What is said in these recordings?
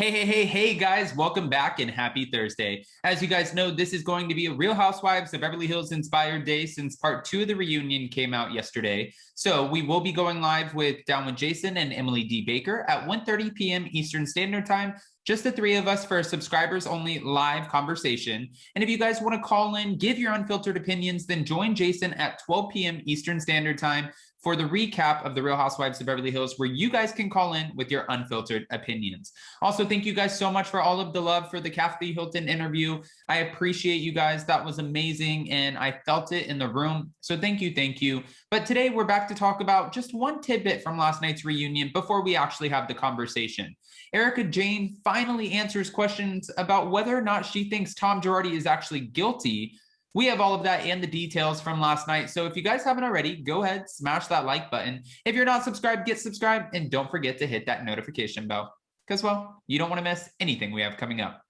Hey, guys, welcome back and happy Thursday. As you guys know, this is going to be a Real Housewives of Beverly Hills inspired day since part 2 of the reunion came out yesterday. So we will be going live with Down with Jason and Emily D. Baker at 1:30 p.m. Eastern Standard Time. Just the three of us for a subscribers only live conversation. And if you guys want to call in, give your unfiltered opinions, then join Jason at 12 p.m. Eastern Standard Time for the recap of the Real Housewives of Beverly Hills, where you guys can call in with your unfiltered opinions. Also, thank you guys so much for all of the love for the Kathy Hilton interview. I appreciate you guys. That was amazing, and I felt it in the room. So thank you. But today we're back to talk about just one tidbit from last night's reunion before we actually have the conversation. Erika Jayne finally answers questions about whether or not she thinks Tom Girardi is actually guilty. We have all of that and the details from last night. So if you guys haven't already, go ahead, smash that like button. If you're not subscribed, get subscribed, and don't forget to hit that notification bell because, well, you don't want to miss anything we have coming up.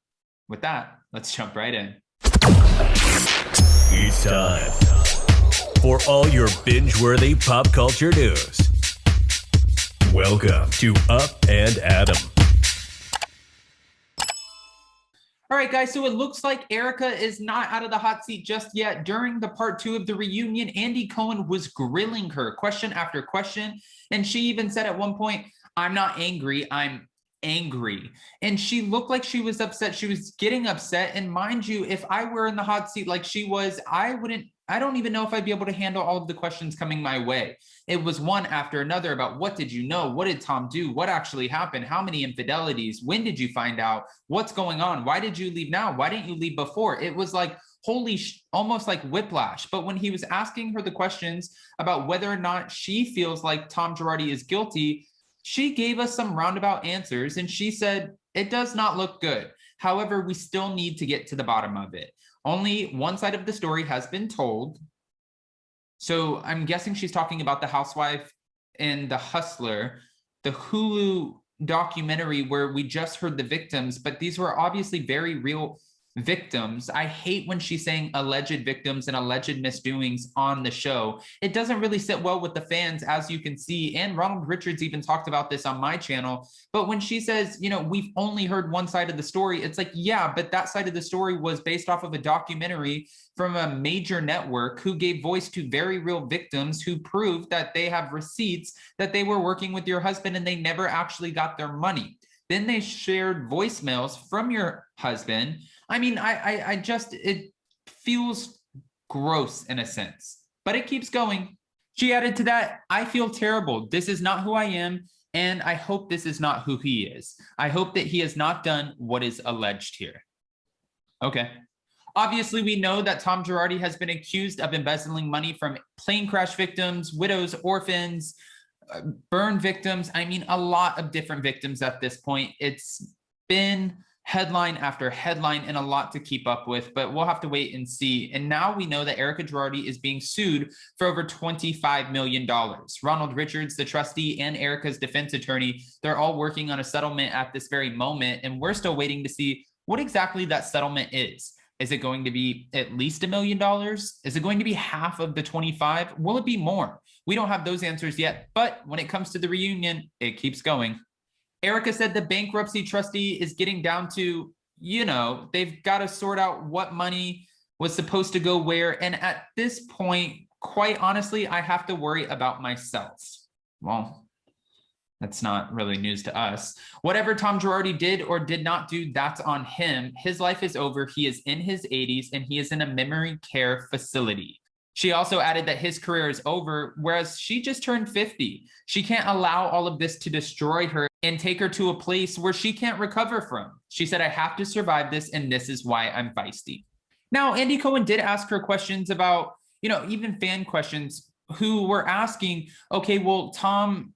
With that, let's jump right in. It's time for all your binge-worthy pop culture news. Welcome to Up and Adam. All right, guys, so it looks like Erika is not out of the hot seat just yet. During the part 2 of the reunion, Andy Cohen was grilling her question after question. And she even said at one point, "I'm not angry, I'm angry." And she looked like she was upset. She was getting upset. And mind you, if I were in the hot seat like she was, I don't even know if I'd be able to handle all of the questions coming my way. It was one after another about what did you know? What did Tom do? What actually happened? How many infidelities? When did you find out? What's going on? Why did you leave now? Why didn't you leave before? It was like, almost like whiplash. But when he was asking her the questions about whether or not she feels like Tom Girardi is guilty, she gave us some roundabout answers. And she said, it does not look good. However, we still need to get to the bottom of it. Only one side of the story has been told. So I'm guessing she's talking about The Housewife and The Hustler, the Hulu documentary where we just heard the victims, but these were obviously very real victims. I hate when she's saying alleged victims and alleged misdoings on the show. It doesn't really sit well with the fans, as you can see. And Ronald Richards even talked about this on my channel. But when she says, we've only heard one side of the story, it's like, yeah, but that side of the story was based off of a documentary from a major network who gave voice to very real victims who proved that they have receipts that they were working with your husband and they never actually got their money. Then they shared voicemails from your husband. I mean, it feels gross in a sense, but it keeps going. She added to that, "I feel terrible. This is not who I am, and I hope this is not who he is. I hope that he has not done what is alleged here." Okay. Obviously, we know that Tom Girardi has been accused of embezzling money from plane crash victims, widows, orphans, burn victims. I mean, a lot of different victims at this point. It's been headline after headline and a lot to keep up with, but we'll have to wait and see. And now we know that Erika Girardi is being sued for over $25 million. Ronald Richards, the trustee, and Erika's defense attorney, they're all working on a settlement at this very moment, and we're still waiting to see what exactly that settlement is. Is it going to be at least $1 million? Is it going to be half of the 25? Will it be more? We don't have those answers yet, but when it comes to the reunion, it keeps going. Erika said the bankruptcy trustee is getting down to, they've got to sort out what money was supposed to go where. And at this point, quite honestly, I have to worry about myself. Well, that's not really news to us. Whatever Tom Girardi did or did not do, that's on him. His life is over. He is in his 80s and he is in a memory care facility. She also added that his career is over, whereas she just turned 50. She can't allow all of this to destroy her and take her to a place where she can't recover from. She said, "I have to survive this, and this is why I'm feisty." Now, Andy Cohen did ask her questions about, even fan questions who were asking, okay, well, Tom,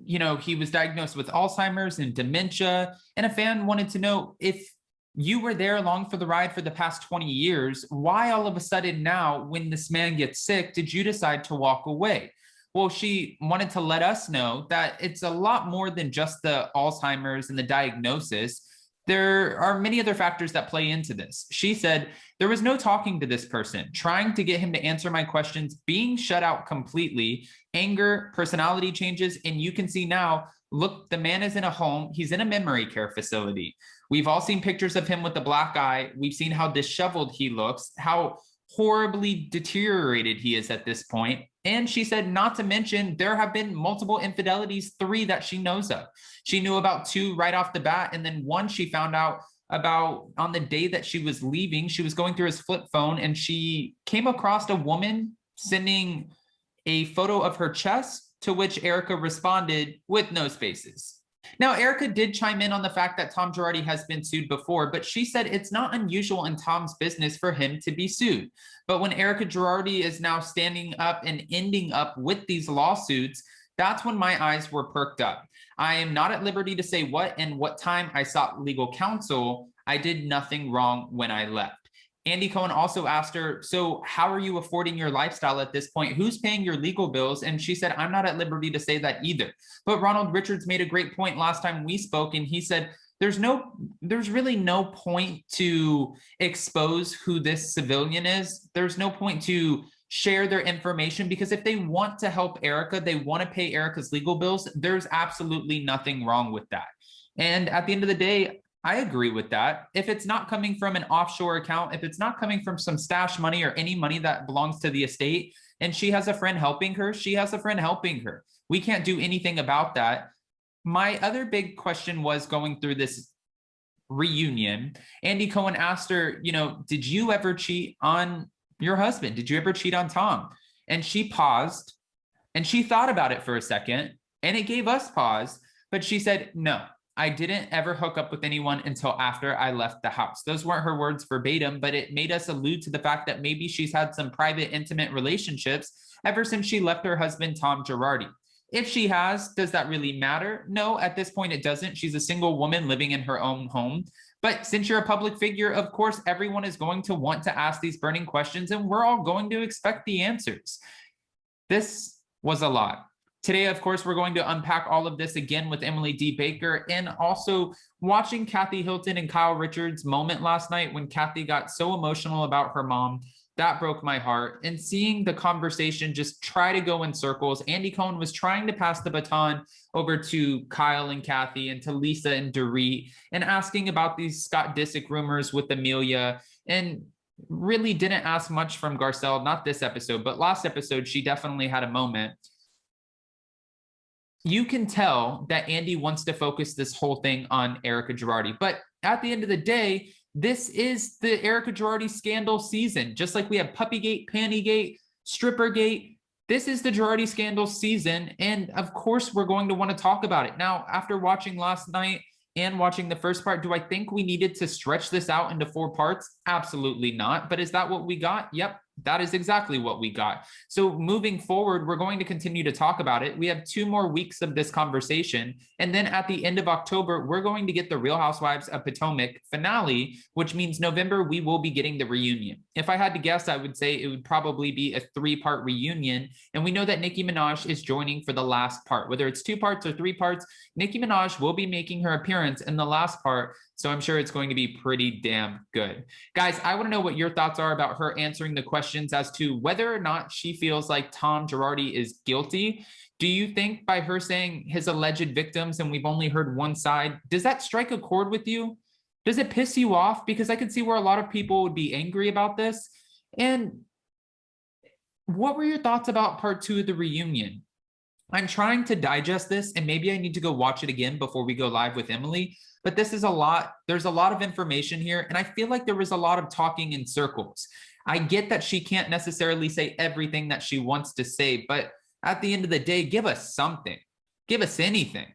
he was diagnosed with Alzheimer's and dementia, and a fan wanted to know, if you were there along for the ride for the past 20 years, why all of a sudden now, when this man gets sick, did you decide to walk away? Well, she wanted to let us know that it's a lot more than just the Alzheimer's and the diagnosis. There are many other factors that play into this. She said, "There was no talking to this person, trying to get him to answer my questions, being shut out completely, anger, personality changes, and you can see now look, the man is in a home. He's in a memory care facility. We've all seen pictures of him with the black eye. We've seen how disheveled he looks, how horribly deteriorated he is at this point. And she said, not to mention, there have been multiple infidelities, 3 that she knows of. She knew about 2 right off the bat. And then 1 she found out about on the day that she was leaving. She was going through his flip phone and she came across a woman sending a photo of her chest, to which Erika responded with no spaces. Now, Erika did chime in on the fact that Tom Girardi has been sued before, but she said it's not unusual in Tom's business for him to be sued. But when Erika Girardi is now standing up and ending up with these lawsuits, that's when my eyes were perked up. I am not at liberty to say what and what time I sought legal counsel. I did nothing wrong when I left. Andy Cohen also asked her, so how are you affording your lifestyle at this point? Who's paying your legal bills? And she said, I'm not at liberty to say that either. But Ronald Richards made a great point last time we spoke, and he said, there's really no point to expose who this civilian is. There's no point to share their information, because if they want to help Erika, they want to pay Erika's legal bills, there's absolutely nothing wrong with that. And at the end of the day, I agree with that. If it's not coming from an offshore account, if it's not coming from some stash money or any money that belongs to the estate, and she has a friend helping her, she has a friend helping her. We can't do anything about that. My other big question was going through this reunion. Andy Cohen asked her, did you ever cheat on your husband? Did you ever cheat on Tom? And she paused and she thought about it for a second, and it gave us pause, but she said, no. I didn't ever hook up with anyone until after I left the house. Those weren't her words verbatim, but it made us allude to the fact that maybe she's had some private, intimate relationships ever since she left her husband, Tom Girardi. If she has, does that really matter? No, at this point it doesn't. She's a single woman living in her own home. But since you're a public figure, of course, everyone is going to want to ask these burning questions, and we're all going to expect the answers. This was a lot. Today, of course, we're going to unpack all of this again with Emily D. Baker, and also watching Kathy Hilton and Kyle Richards' moment last night when Kathy got so emotional about her mom. That broke my heart. And seeing the conversation just try to go in circles. Andy Cohen was trying to pass the baton over to Kyle and Kathy and to Lisa and Dorit, and asking about these Scott Disick rumors with Amelia, and really didn't ask much from Garcelle, not this episode, but last episode, she definitely had a moment. You can tell that Andy wants to focus this whole thing on Erika Girardi. But at the end of the day, this is the Erika Girardi scandal season. Just like we have Puppygate, Pantygate, Strippergate, this is the Girardi scandal season. And of course, we're going to want to talk about it. Now, after watching last night and watching the first part, do I think we needed to stretch this out into 4 parts? Absolutely not. But is that what we got? Yep. That is exactly what we got. So moving forward, we're going to continue to talk about it. We have 2 more weeks of this conversation. And then at the end of October, we're going to get the Real Housewives of Potomac finale, which means November, we will be getting the reunion. If I had to guess, I would say it would probably be a 3-part reunion. And we know that Nicki Minaj is joining for the last part. Whether it's 2 parts or 3 parts, Nicki Minaj will be making her appearance in the last part. So I'm sure it's going to be pretty damn good. Guys, I want to know what your thoughts are about her answering the questions as to whether or not she feels like Tom Girardi is guilty. Do you think by her saying his alleged victims, and we've only heard one side, does that strike a chord with you? Does it piss you off? Because I could see where a lot of people would be angry about this. And what were your thoughts about part 2 of the reunion? I'm trying to digest this, and maybe I need to go watch it again before we go live with Emily. But this is a lot. There's a lot of information here. And I feel like there was a lot of talking in circles. I get that she can't necessarily say everything that she wants to say, but at the end of the day, give us something. Give us anything.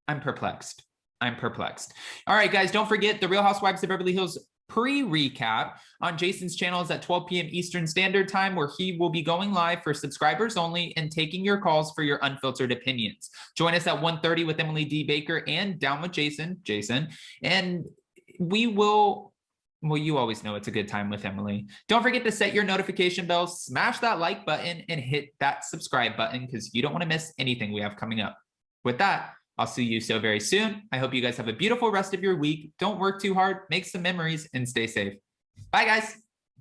I'm perplexed. I'm perplexed. All right, guys, don't forget the Real Housewives of Beverly Hills pre-recap on Jason's channel is at 12 p.m. Eastern Standard Time, where he will be going live for subscribers only and taking your calls for your unfiltered opinions. Join us at 1:30 with Emily D. Baker and Down with Jason, and we will, well, you always know it's a good time with Emily. Don't forget to set your notification bell, smash that like button, and hit that subscribe button, because you don't want to miss anything we have coming up. With that, I'll see you so very soon. I hope you guys have a beautiful rest of your week. Don't work too hard, make some memories, and stay safe. Bye, guys.